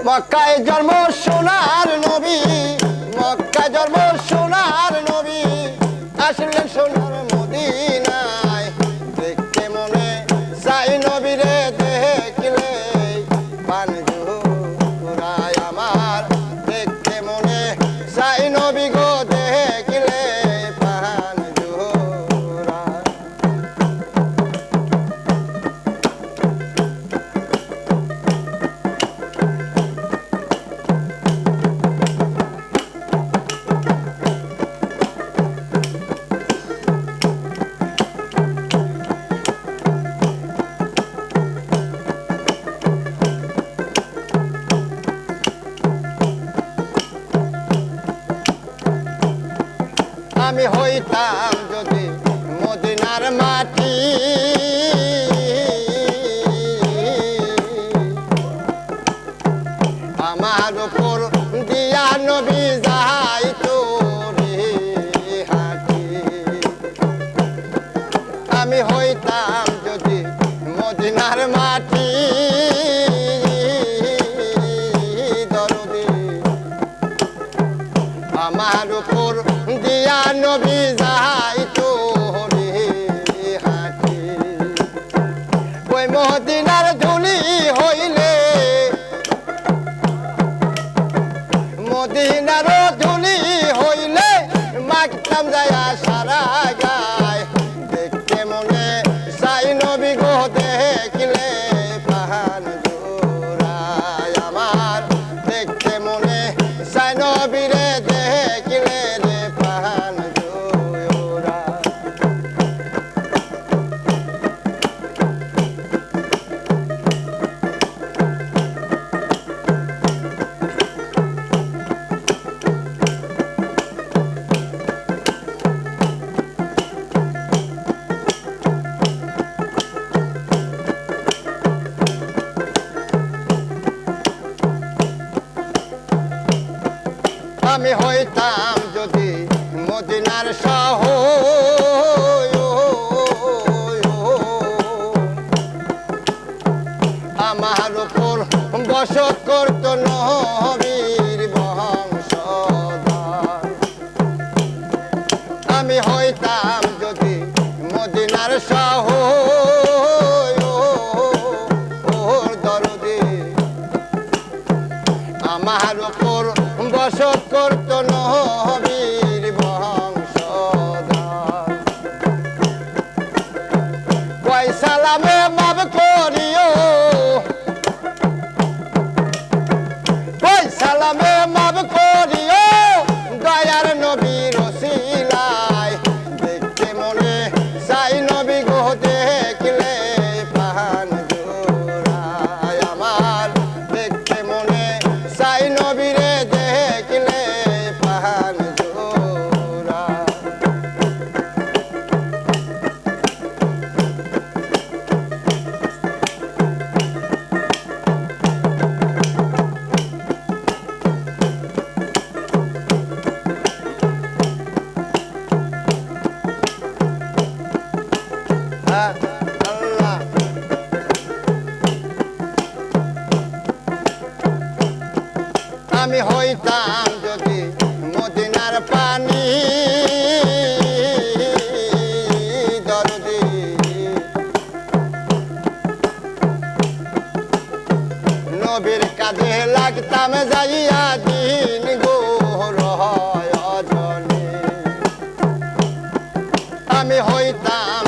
মক্কায় জন্ম সোনার নবী, মক্কায় জন্ম সোনার নবী, আসলেন সোনার মদিনায়। দেখতে মনে চাই নবীরে দেখলে প্রাণ জুড়ায় আমার। দেখতে মনে চাই নবী গো দেখলে প্রাণ জুড়ায়। আমি হইতাম যদি মদিনার মাটি, আমার উপর দিয়া নবী যাইতো রে হাঁটি। আমি হইতাম যদি মদিনার মাটি, দরদি আমার উপর দিয়া নবী যাইতো রে হাঁটি। ওই মদিনার ধুলি হইলে, মদিনার ধুলি হইলে মাখতাম যায়া সারা গায়। দেখতে মনে চাই নবী গো দেখলে প্রাণ জুড়ায় আমার। দেখতে মনে চাই নবীরে দেখলে রে প্রাণ জুড়ায়। আমি হইতাম যদি মদিনার শাহ, আমার উপর বসত করত নবীর বংশধর। আমি হইতাম যদি মদিনার শাহ, দরদি আমার উপর বসত করত নবীর বংশধর। কয় সালামে মাফ করিও, কয় সালামে মাফ করিও দয়ার নবীর ওসিলায়। দেখতে মনে চাই নবী গো দেখলে প্রাণ জুড়ায় আমার। দেখতে মনে চাই নবীরে দেখলে প্রাণ জুড়ায়। আল্লাহ আমি হইতাম যদি মদিনার পানি, দরদি নবীর কাঁধে লাগতাম যাইয়া দিন গো রজনী। আমি হইতাম